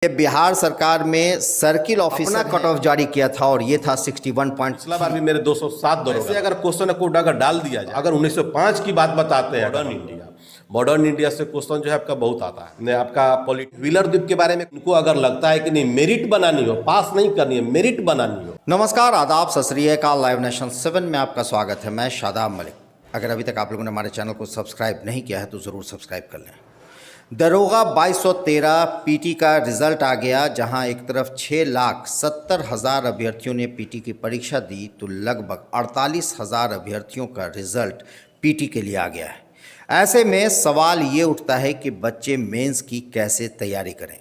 ये बिहार सरकार में सर्किल ऑफिसर अपना कट ऑफ जारी किया था और ये था 61 पॉइंट। पिछला बार भी मेरे 207 दरोगा। अगर क्वेश्चन कोड अगर डाल दिया जाए, अगर 1905 की बात बताते हैं मॉडर्न इंडिया से क्वेश्चन जो है आपका बहुत आता है। ने आपका व्हीलर द्वीप के बारे में उनको अगर लगता है कि नहीं मेरिट बनानी हो, पास नहीं करनी है, मेरिट बनानी हो। नमस्कार, आदाब, सत श्री अकाल। लाइव नेशन 7 में आपका स्वागत है। मैं शादाब मलिक। अगर अभी तक आप लोगों ने हमारे चैनल को सब्सक्राइब नहीं किया है तो ज़रूर सब्सक्राइब कर लें। दरोगा 2213 पीटी का रिज़ल्ट आ गया, जहां एक तरफ 6,70,000 अभ्यर्थियों ने पीटी की परीक्षा दी तो लगभग 48,000 अभ्यर्थियों का रिज़ल्ट पीटी के लिए आ गया है। ऐसे में सवाल ये उठता है कि बच्चे मेंस की कैसे तैयारी करें।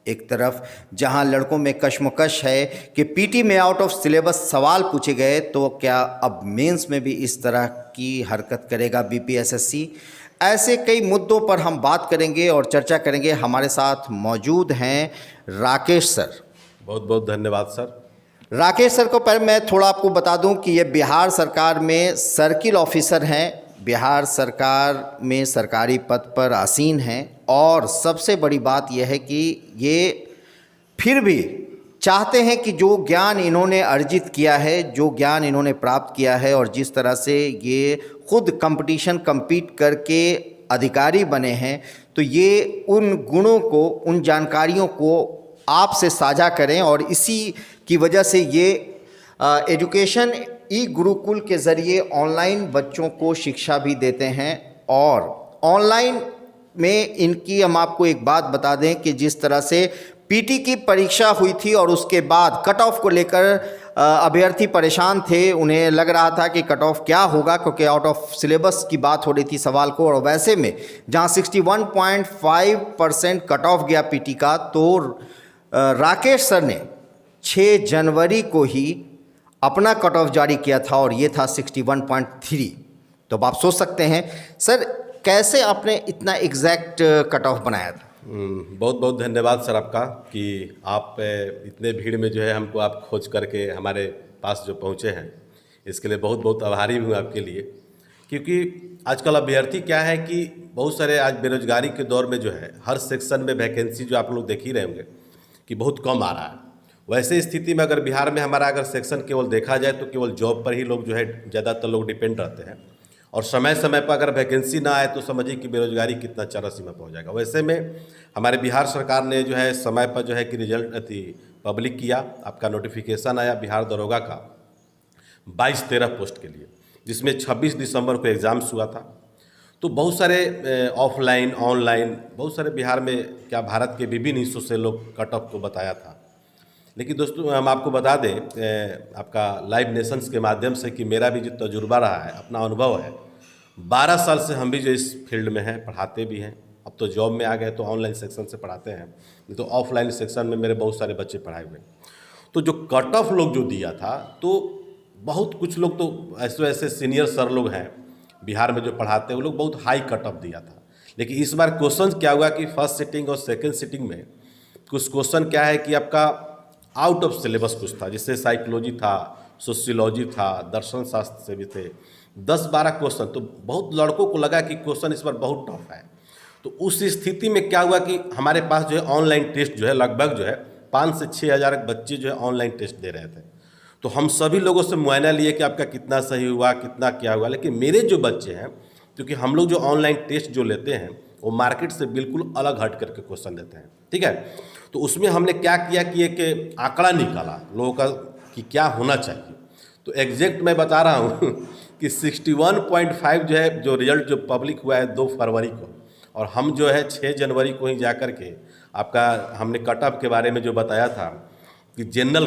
एक तरफ जहां लड़कों में कश्मकश है कि पीटी में आउट ऑफ सिलेबस सवाल पूछे गए, तो क्या अब मेंस में भी इस तरह की हरकत करेगा बीपीएसएससी? ऐसे कई मुद्दों पर हम बात करेंगे और चर्चा करेंगे। हमारे साथ मौजूद हैं राकेश सर। बहुत बहुत धन्यवाद सर। राकेश सर को पहले मैं थोड़ा आपको बता दूं कि ये बिहार सरकार में सर्किल ऑफिसर हैं, बिहार सरकार में सरकारी पद पर आसीन हैं। और सबसे बड़ी बात यह है कि ये फिर भी चाहते हैं कि जो ज्ञान इन्होंने अर्जित किया है, जो ज्ञान इन्होंने प्राप्त किया है और जिस तरह से ये खुद कंपटीशन compete करके अधिकारी बने हैं, तो ये उन गुणों को, उन जानकारियों को आपसे साझा करें। और इसी की वजह से ये एजुकेशन ई गुरुकुल के ज़रिए ऑनलाइन बच्चों को शिक्षा भी देते हैं। और ऑनलाइन में इनकी हम आपको एक बात बता दें कि जिस तरह से पीटी की परीक्षा हुई थी और उसके बाद कट ऑफ को लेकर अभ्यर्थी परेशान थे। उन्हें लग रहा था कि कट ऑफ क्या होगा, क्योंकि आउट ऑफ सिलेबस की बात हो रही थी सवाल को। और वैसे में जहां 61.5% कट ऑफ गया पीटी का, तो राकेश सर ने 6 जनवरी को ही अपना कट ऑफ जारी किया था और ये था 61.3। तो अब आप सोच सकते हैं सर कैसे आपने इतना एग्जैक्ट कट ऑफ बनाया था। बहुत बहुत धन्यवाद सर आपका कि आप इतने भीड़ में जो है हमको आप खोज करके हमारे पास जो पहुँचे हैं, इसके लिए बहुत बहुत आभारी हूँ आपके लिए। क्योंकि आजकल अभ्यर्थी क्या है कि बहुत सारे आज बेरोजगारी के दौर में जो है हर सेक्शन में वैकेंसी जो आप लोग देख ही रहे होंगे कि बहुत कम आ रहा है। वैसे स्थिति में अगर बिहार में हमारा अगर सेक्शन केवल देखा जाए तो केवल जॉब पर ही लोग जो है ज़्यादातर लोग डिपेंड रहते हैं। और समय समय पर अगर वैकेंसी ना आए तो समझिए कि बेरोजगारी कितना चरम सीमा पहुंच जाएगा। वैसे में हमारे बिहार सरकार ने जो है समय पर जो है कि रिजल्ट पब्लिक किया। आपका नोटिफिकेशन आया बिहार दरोगा का 22-13 पोस्ट के लिए, जिसमें 26 दिसंबर को एग्ज़ाम्स हुआ था। तो बहुत सारे ऑफलाइन ऑनलाइन बहुत सारे बिहार में क्या भारत के विभिन्न हिस्सों से लोग कट ऑफ को बताया था। लेकिन दोस्तों हम आपको बता दें आपका लाइव नेशंस के माध्यम से कि मेरा भी जो तजुर्बा रहा है, अपना अनुभव है, 12 साल से हम भी जो इस फील्ड में हैं, पढ़ाते भी हैं। अब तो जॉब में आ गए तो ऑनलाइन सेक्शन से पढ़ाते हैं, नहीं तो ऑफलाइन सेक्शन में मेरे बहुत सारे बच्चे पढ़ाए हुए। तो जो कट ऑफ लोग जो दिया था, तो बहुत कुछ लोग तो ऐसे ऐसे सीनियर सर लोग हैं बिहार में जो पढ़ाते हैं, वो लोग बहुत हाई कट ऑफ दिया था। लेकिन इस बार क्वेश्चन क्या हुआ कि फर्स्ट सिटिंग और सेकेंड सिटिंग में कुछ क्वेश्चन क्या है कि आपका आउट ऑफ सिलेबस कुछ था, जिससे साइकोलॉजी था, सोशियोलॉजी था, दर्शन शास्त्र से भी थे 10-12 क्वेश्चन। तो बहुत लड़कों को लगा कि क्वेश्चन इस बार बहुत टफ है। तो उस स्थिति में क्या हुआ कि हमारे पास जो है ऑनलाइन टेस्ट जो है लगभग जो है 5 से 6 हज़ार बच्चे जो है ऑनलाइन टेस्ट दे रहे थे। तो हम सभी लोगों से मुआयना लिए कि आपका कितना सही हुआ, कितना क्या हुआ। लेकिन मेरे जो बच्चे हैं, क्योंकि हम लोग जो ऑनलाइन टेस्ट जो लेते हैं वो मार्केट से बिल्कुल अलग हट करके क्वेश्चन देते हैं, ठीक है। तो उसमें हमने क्या किया कि एक आंकड़ा निकाला लोगों का कि क्या होना चाहिए। तो एग्जैक्ट मैं बता रहा हूँ कि 61.5 जो है जो रिजल्ट जो पब्लिक हुआ है 2 फरवरी को, और हम जो है 6 जनवरी को ही जा कर के आपका हमने कट ऑफ के बारे में जो बताया था कि जनरल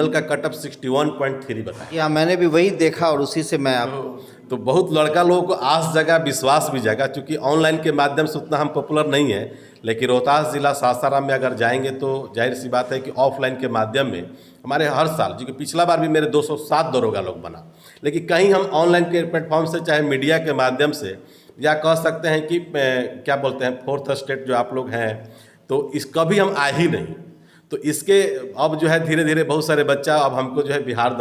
का कट ऑफ 61.3 बताया। मैंने भी वही देखा और उसी से मैं आपको तो बहुत लड़का लोगों को आस जगह विश्वास भी जगा, क्योंकि ऑनलाइन के माध्यम से उतना हम पॉपुलर नहीं है। लेकिन रोहतास जिला सासाराम में अगर जाएंगे तो जाहिर सी बात है कि ऑफलाइन के माध्यम में हमारे हर साल, जो कि पिछला बार भी मेरे 207 दरोगा लोग बना। लेकिन कहीं हम ऑनलाइन के प्लेटफॉर्म से, चाहे मीडिया के माध्यम से, या कह सकते हैं कि क्या बोलते हैं 4th स्टेट जो आप लोग हैं, तो इस कभी हम आए ही नहीं। तो इसके अब जो है धीरे धीरे बहुत सारे बच्चा अब हमको जो है बिहार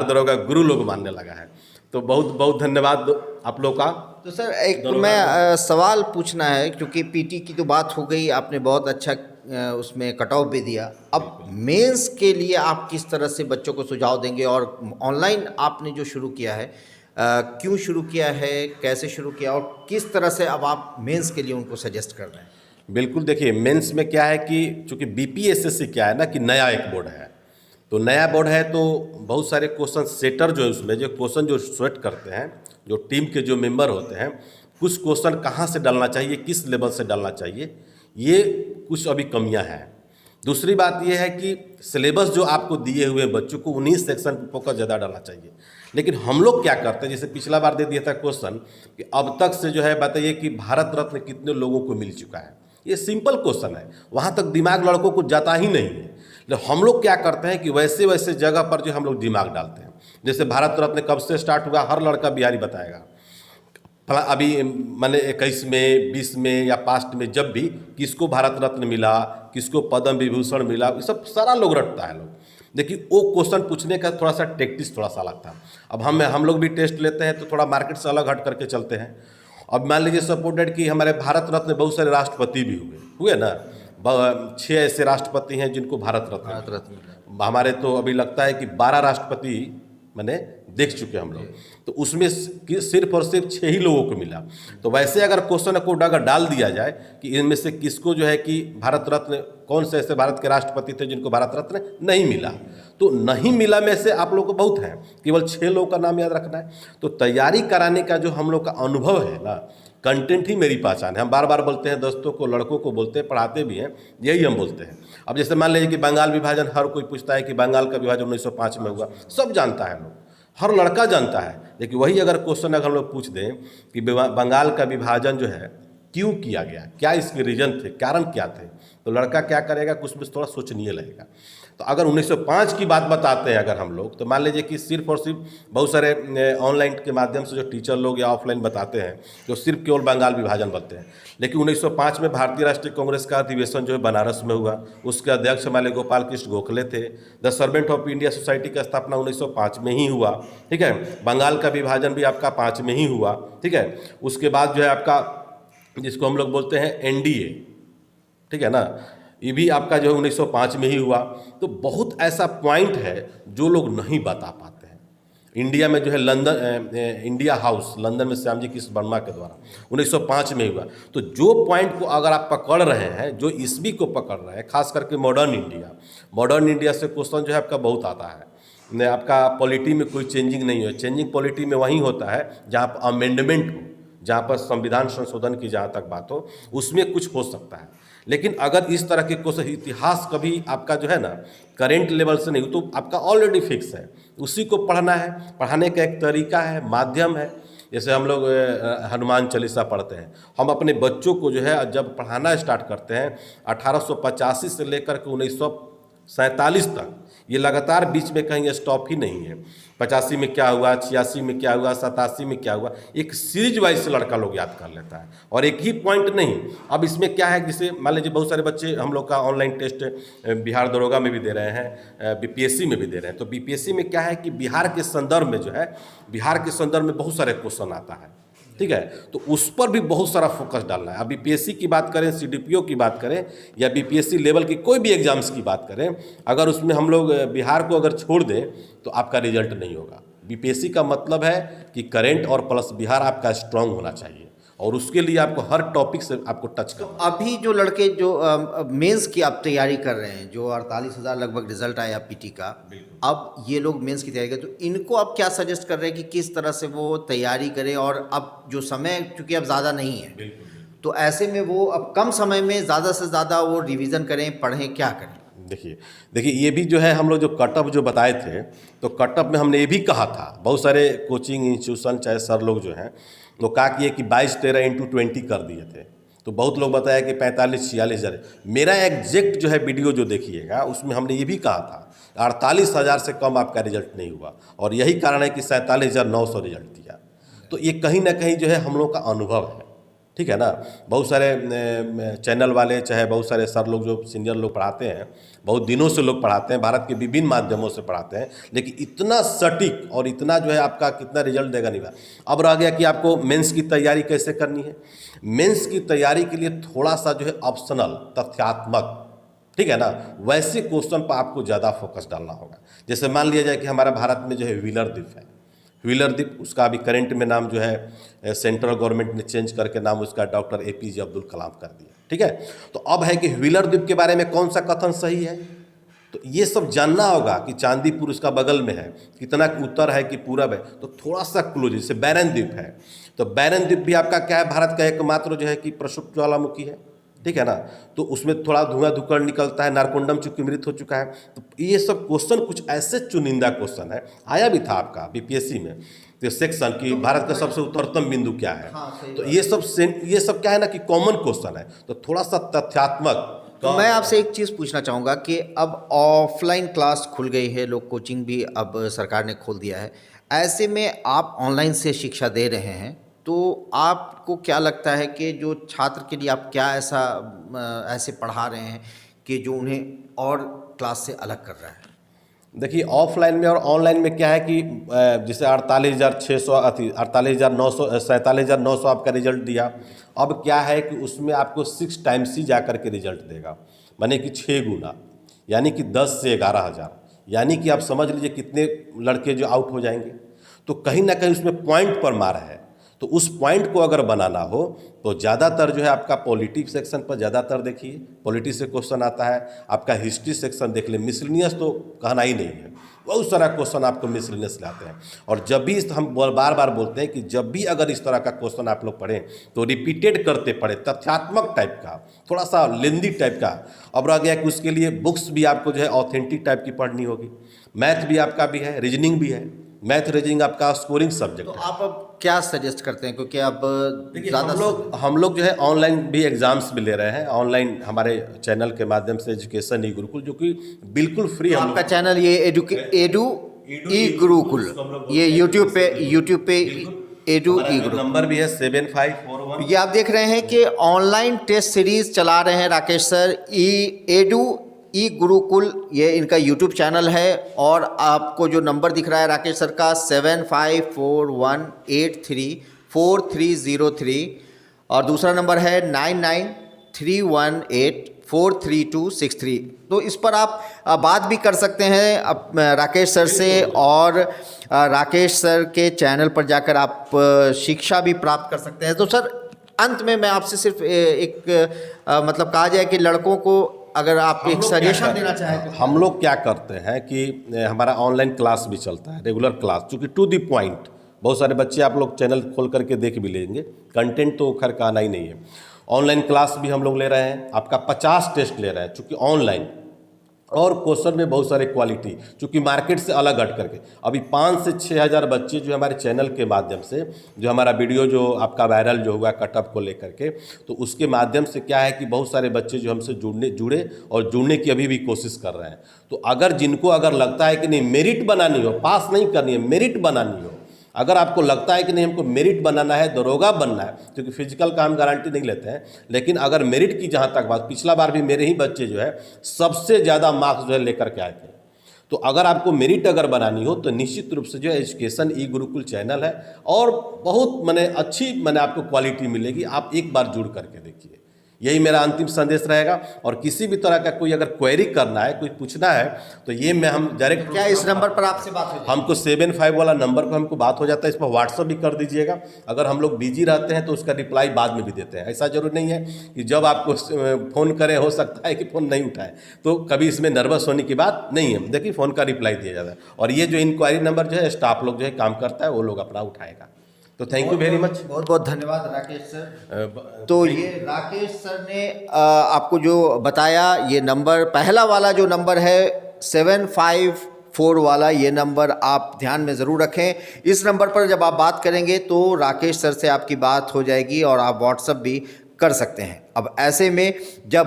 दरोगा गुरु लोग मानने लगा है। तो बहुत बहुत धन्यवाद आप लोग का। तो सर एक मैं सवाल पूछना है, क्योंकि पीटी की तो बात हो गई, आपने बहुत अच्छा उसमें कट ऑफ भी दिया। अब मेंस के लिए आप किस तरह से बच्चों को सुझाव देंगे, और ऑनलाइन आपने जो शुरू किया है क्यों शुरू किया है, कैसे शुरू किया, और किस तरह से अब आप मेंस के लिए उनको सजेस्ट कर रहे हैं? बिल्कुल, देखिए मेंस में क्या है कि चूँकि बीपीएसएससी क्या है ना कि नया एक बोर्ड है, तो नया बोर्ड है तो बहुत सारे क्वेश्चन सेटर जो है उसमें जो क्वेश्चन जो सेट करते हैं, जो टीम के जो मेंबर होते हैं, कुछ क्वेश्चन कहाँ से डालना चाहिए, किस लेवल से डालना चाहिए, ये कुछ अभी कमियां हैं। दूसरी बात ये है कि सिलेबस जो आपको दिए हुए बच्चों को उन्हीं सेक्शन पर फोकस ज़्यादा डालना चाहिए। लेकिन हम लोग क्या करते हैं, जैसे पिछला बार दे दिया था क्वेश्चन कि अब तक से जो है बताइए कि भारत रत्न कितने लोगों को मिल चुका है। ये सिंपल क्वेश्चन है, वहाँ तक दिमाग लड़कों को जाता ही नहीं है। लेकिन हम लोग क्या करते हैं कि वैसे वैसे जगह पर जो हम लोग दिमाग डालते हैं। जैसे भारत रत्न कब से स्टार्ट हुआ, हर लड़का बिहारी बताएगा। अभी मैंने 21 में 20 में या पास्ट में जब भी किसको भारत रत्न मिला, किसको पद्म विभूषण मिला, ये सब सारा लोग रटता है लोग। देखिए वो क्वेश्चन पूछने का थोड़ा सा टेक्टिस थोड़ा सा अलग था। अब हम लोग भी टेस्ट लेते हैं तो थोड़ा मार्केट से अलग हट करके चलते हैं। अब मान लीजिए सपोर्टेड कि हमारे भारत रत्न बहुत सारे राष्ट्रपति भी हुए ना, 6 ऐसे राष्ट्रपति हैं जिनको भारत रत्न। हमारे तो अभी लगता है कि 12 राष्ट्रपति मैंने देख चुके हम लोग, तो उसमें सिर्फ और सिर्फ 6 ही लोगों को मिला। तो वैसे अगर क्वेश्चन को अगर डाल दिया जाए कि इनमें से किसको जो है कि भारत रत्न, कौन से ऐसे भारत के राष्ट्रपति थे जिनको भारत रत्न नहीं मिला, तो नहीं मिला में से आप लोग को बहुत है, केवल 6 लोगों का नाम याद रखना है। तो तैयारी कराने का जो हम लोग का अनुभव है ना, कंटेंट ही मेरी पहचान है। हम बार बार बोलते हैं, दोस्तों को लड़कों को बोलते हैं, पढ़ाते भी हैं, यही हम बोलते हैं। अब जैसे मान लीजिए कि बंगाल विभाजन, हर कोई पूछता है कि बंगाल का विभाजन 1905 में हुआ, सब जानता है लोग, हर लड़का जानता है। लेकिन वही अगर क्वेश्चन अगर हम लोग पूछ दें कि बंगाल का विभाजन जो है क्यों किया गया, क्या इसके रीजन थे, कारण क्या थे, तो लड़का क्या करेगा, कुछ में थोड़ा सोचनीय लगेगा। तो अगर 1905 की बात बताते हैं अगर हम लोग, तो मान लीजिए कि सिर्फ और सिर्फ बहुत सारे ऑनलाइन के माध्यम से जो टीचर लोग या ऑफलाइन बताते हैं, जो सिर्फ केवल बंगाल विभाजन बताते हैं। लेकिन 1905 में भारतीय राष्ट्रीय कांग्रेस का अधिवेशन जो है बनारस में हुआ, उसके अध्यक्ष हमारे गोपाल कृष्ण गोखले थे। The servant of India society का स्थापना 1905 में ही हुआ, ठीक है। बंगाल का विभाजन भी आपका 5 में ही हुआ, ठीक है। उसके बाद जो है आपका जिसको हम लोग बोलते हैं एनडीए, ठीक है ना, ये भी आपका जो है 1905 में ही हुआ। तो बहुत ऐसा पॉइंट है जो लोग नहीं बता पाते हैं। इंडिया में जो है लंदन इंडिया हाउस लंदन में श्याम जी कृष्ण वर्मा के द्वारा 1905 में हुआ। तो जो पॉइंट को अगर आप पकड़ रहे हैं, जो ईस्वी को पकड़ रहे हैं, खास करके मॉडर्न इंडिया से क्वेश्चन जो है आपका बहुत आता है। आपका पॉलिटी में कोई चेंजिंग नहीं है। चेंजिंग पॉलिटी में वहीं होता है जहाँ पर अमेंडमेंट हो, जहाँ पर संविधान संशोधन की जहाँ तक बात हो, उसमें कुछ हो सकता है। लेकिन अगर इस तरह के क्वेश्चन, इतिहास कभी आपका जो है ना करेंट लेवल से नहीं हो, तो आपका ऑलरेडी फिक्स है, उसी को पढ़ना है। पढ़ाने का एक तरीका है, माध्यम है। जैसे हम लोग हनुमान चालीसा पढ़ते हैं, हम अपने बच्चों को जो है जब पढ़ाना स्टार्ट करते हैं 1885 से लेकर के 1947 तक, ये लगातार बीच में कहीं स्टॉप ही नहीं है। 85 में क्या हुआ, 86 में क्या हुआ, 87 में क्या हुआ, एक सीरीज वाइज से लड़का लोग याद कर लेता है, और एक ही पॉइंट नहीं। अब इसमें क्या है, जैसे मान लीजिए बहुत सारे बच्चे हम लोग का ऑनलाइन टेस्ट बिहार दरोगा में भी दे रहे हैं, बीपीएससी में भी दे रहे हैं। तो बीपीएससी में क्या है कि बिहार के संदर्भ में जो है, बिहार के संदर्भ में बहुत सारे क्वेश्चन आता है, ठीक है। तो उस पर भी बहुत सारा फोकस डालना है। अब बीपीएससी की बात करें, सीडीपीओ की बात करें, या बीपीएससी लेवल की कोई भी एग्जाम्स की बात करें, अगर उसमें हम लोग बिहार को अगर छोड़ दें तो आपका रिजल्ट नहीं होगा। बीपीएससी का मतलब है कि करेंट और प्लस बिहार आपका स्ट्रांग होना चाहिए, और उसके लिए आपको हर टॉपिक से आपको टच करना। अभी जो लड़के जो मेंस की आप तैयारी कर रहे हैं, जो 48,000 लगभग रिजल्ट आया पीटी का, अब ये लोग मेंस की तैयारी करें, तो इनको आप क्या सजेस्ट कर रहे हैं कि किस तरह से वो तैयारी करें? और अब जो समय चूँकि अब ज़्यादा नहीं है, तो ऐसे में वो अब कम समय में ज़्यादा से ज़्यादा वो रिवीजन करें, पढ़ें, क्या करें? देखिए ये भी जो है हम लोग जो कटअप जो बताए थे, तो कटअप में हमने ये भी कहा था, बहुत सारे कोचिंग इंस्टीट्यूशन चाहे सर लोग जो हैं वो कहा कि ये कि 22-13 इंटू 20 कर दिए थे। तो बहुत लोग बताया कि 45-46 हज़ार। मेरा एग्जैक्ट जो है वीडियो जो देखिएगा, उसमें हमने ये भी कहा था 48,000 से कम आपका रिजल्ट नहीं हुआ, और यही कारण है कि 47,900 रिजल्ट दिया। तो ये कहीं ना कहीं जो है हम लोग का अनुभव है, ठीक है ना। बहुत सारे चैनल वाले चाहे बहुत सारे सर लोग जो सीनियर लोग पढ़ाते हैं, बहुत दिनों से लोग पढ़ाते हैं, भारत के विभिन्न माध्यमों से पढ़ाते हैं, लेकिन इतना सटीक और इतना जो है आपका कितना रिजल्ट देगा नहीं। अब रह गया कि आपको मेंस की तैयारी कैसे करनी है। मेंस की तैयारी के लिए थोड़ा सा जो है ऑप्शनल, तथ्यात्मक ठीक है ना। वैसे क्वेश्चन पर आपको ज़्यादा फोकस डालना होगा। जैसे मान लिया जाए कि हमारा भारत में जो है व्हीलर द्वीप है, व्हीलर द्वीप उसका अभी करंट में नाम जो है सेंट्रल गवर्नमेंट ने चेंज करके नाम उसका डॉक्टर APJ अब्दुल कलाम कर दिया। ठीक है, तो अब है कि व्हीलर द्वीप के बारे में कौन सा कथन सही है, तो ये सब जानना होगा कि चांदीपुर उसका बगल में है, कितना उत्तर है कि पूरब है, तो थोड़ा सा क्लू। जैसे बैरन द्वीप है, तो बैरन द्वीप भी आपका क्या है, भारत का एकमात्र जो है कि प्रक्षुब्ध ज्वालामुखी है। ठीक है ना, तो उसमें थोड़ा धुआं धुकड़ निकलता है, नारकोंडम चूंकि मृत हो चुका है। तो ये सब क्वेश्चन कुछ ऐसे चुनिंदा क्वेश्चन है, आया भी था आपका BPSC में तो सेक्शन की भारत का सबसे उत्तरतम बिंदु क्या है। तो ये सब क्या है ना कि कॉमन क्वेश्चन है, तो थोड़ा सा तथ्यात्मक। तो मैं आपसे एक चीज़ पूछना चाहूँगा कि अब ऑफलाइन क्लास खुल गई है, लोग कोचिंग भी अब सरकार ने खोल दिया है, ऐसे में आप ऑनलाइन से शिक्षा दे रहे हैं, तो आपको क्या लगता है कि जो छात्र के लिए आप क्या ऐसे पढ़ा रहे हैं कि जो उन्हें और क्लास से अलग कर रहा है? देखिए, ऑफलाइन में और ऑनलाइन में क्या है कि जैसे 47,900 आपका रिजल्ट दिया। अब क्या है कि उसमें आपको 6 टाइम्स ही जा कर के रिजल्ट देगा, माने कि 6 गुना, यानी कि 10 से 11,000, यानी कि आप समझ लीजिए कितने लड़के जो आउट हो जाएंगे। तो कहीं ना कहीं उसमें पॉइंट पर मार है, तो उस पॉइंट को अगर बनाना हो तो ज़्यादातर जो है आपका पॉलिटिक्स सेक्शन पर ज़्यादातर देखिए, पॉलिटिक्स से क्वेश्चन आता है। आपका हिस्ट्री सेक्शन देख ले, मिसलिनियस तो कहना ही नहीं है, बहुत सारा क्वेश्चन आपको मिसलिनियस लाते हैं। और जब भी हम बार बार बोलते हैं कि जब भी अगर इस तरह का क्वेश्चन आप लोग पढ़ें तो रिपीटेड करते पढ़े, तथ्यात्मक टाइप का, थोड़ा सा लेंदी टाइप का। अब रह गया कि उसके लिए बुक्स भी आपको जो है ऑथेंटिक टाइप की पढ़नी होगी। मैथ भी आपका भी है, रीजनिंग भी है। मैथ रीजनिंग आपका स्कोरिंग सब्जेक्ट तो है। आप अब क्या सजेस्ट करते हैं, क्योंकि अब ज़्यादा हम लोग जो है ऑनलाइन भी एग्जाम्स भी ले रहे हैं, ऑनलाइन हमारे चैनल के माध्यम से एजुकेशन ई गुरुकुल, जो कि बिल्कुल फ्री। तो आपका चैनल ये एडू ई गुरुकुल, ये यूट्यूब पे एडू ई गुरुकुल नंबर भी है 7541। ये आप देख रहे हैं कि ऑनलाइन टेस्ट सीरीज चला रहे हैं राकेश सर। एडू ई गुरुकुल ये इनका यूट्यूब चैनल है, और आपको जो नंबर दिख रहा है राकेश सर का 7541834303, और दूसरा नंबर है 9931843263। तो इस पर आप बात भी कर सकते हैं राकेश सर से, और राकेश सर के चैनल पर जाकर आप शिक्षा भी प्राप्त कर सकते हैं। तो सर अंत में मैं आपसे सिर्फ एक मतलब कहा जाए कि लड़कों को अगर आप एक सजेशन देना चाहें तो। हम लोग क्या करते हैं कि हमारा ऑनलाइन क्लास भी चलता है, रेगुलर क्लास, चूँकि टू द पॉइंट। बहुत सारे बच्चे आप लोग चैनल खोल करके देख भी लेंगे, कंटेंट तो खैर का आना ही नहीं है। ऑनलाइन क्लास भी हम लोग ले रहे हैं, आपका 50 टेस्ट ले रहे हैं चूँकि ऑनलाइन, और क्वेश्चन में बहुत सारे क्वालिटी, चूँकि मार्केट से अलग हट करके अभी 5 से 6 हज़ार बच्चे जो हमारे चैनल के माध्यम से, जो हमारा वीडियो जो आपका वायरल जो हुआ कटअप को लेकर के, तो उसके माध्यम से क्या है कि बहुत सारे बच्चे जो हमसे जुड़े और जुड़ने की अभी भी कोशिश कर रहे हैं। तो अगर जिनको अगर लगता है कि नहीं मेरिट बनानी हो, पास नहीं करनी है, मेरिट बनानी हो, अगर आपको लगता है कि नहीं हमको मेरिट बनाना है, दरोगा बनना है, क्योंकि फिजिकल का हम गारंटी नहीं लेते हैं, लेकिन अगर मेरिट की जहाँ तक बात, पिछला बार भी मेरे ही बच्चे जो है सबसे ज़्यादा मार्क्स जो है लेकर के आए थे। तो अगर आपको मेरिट अगर बनानी हो तो निश्चित रूप से जो है एजुकेशन ई गुरुकुल चैनल है, और बहुत माने अच्छी माने आपको क्वालिटी मिलेगी। आप एक बार जुड़ करके देखिए, यही मेरा अंतिम संदेश रहेगा। और किसी भी तरह का कोई अगर क्वेरी करना है, कोई पूछना है, तो ये मैं हम डायरेक्ट क्या इस नंबर पर आपसे बात हो जाएगी? हमको 75 वाला नंबर पर हमको बात हो जाता है, इस पर व्हाट्सअप भी कर दीजिएगा। अगर हम लोग बिजी रहते हैं तो उसका रिप्लाई बाद में भी देते हैं। ऐसा जरूर नहीं है कि जब आपको फ़ोन करें, हो सकता है कि फ़ोन नहीं उठाए, तो कभी इसमें नर्वस होने की बात नहीं है। देखिए फ़ोन का रिप्लाई दिया जाता है, और ये जो इंक्वायरी नंबर जो है स्टाफ लोग जो है काम करता है, वो लोग अपना उठाएगा। तो थैंक यू वेरी मच, बहुत बहुत धन्यवाद राकेश सर। तो ये राकेश सर ने आपको जो बताया, ये नंबर पहला वाला जो नंबर है 754 वाला, ये नंबर आप ध्यान में ज़रूर रखें। इस नंबर पर जब आप बात करेंगे तो राकेश सर से आपकी बात हो जाएगी, और आप व्हाट्सअप भी कर सकते हैं। अब ऐसे में जब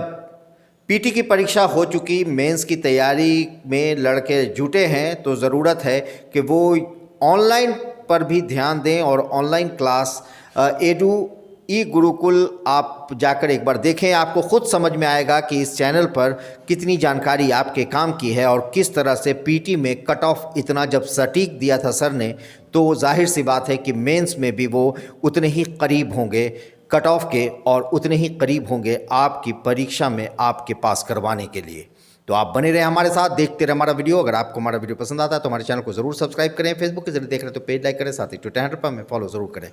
पीटी की परीक्षा हो चुकी, मेंस की तैयारी में लड़के जुटे हैं, तो ज़रूरत है कि वो ऑनलाइन पर भी ध्यान दें, और ऑनलाइन क्लास एडू ई गुरुकुल आप जाकर एक बार देखें। आपको खुद समझ में आएगा कि इस चैनल पर कितनी जानकारी आपके काम की है, और किस तरह से पीटी में कट ऑफ इतना जब सटीक दिया था सर ने, तो जाहिर सी बात है कि मेंस में भी वो उतने ही करीब होंगे कट ऑफ के और उतने ही करीब होंगे आपकी परीक्षा में आपके पास करवाने के लिए। तो आप बने रहे हमारे साथ, देखते रहे हमारा वीडियो। अगर आपको हमारा वीडियो पसंद आता है तो हमारे चैनल को जरूर सब्सक्राइब करें। फेसबुक के जरिए देख रहे हैं तो पेज लाइक करें, साथ ही ट्विटर हैंडल पर हमें फॉलो जरूर करें।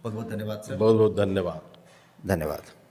बहुत बहुत धन्यवाद सर। बहुत बहुत धन्यवाद। धन्यवाद।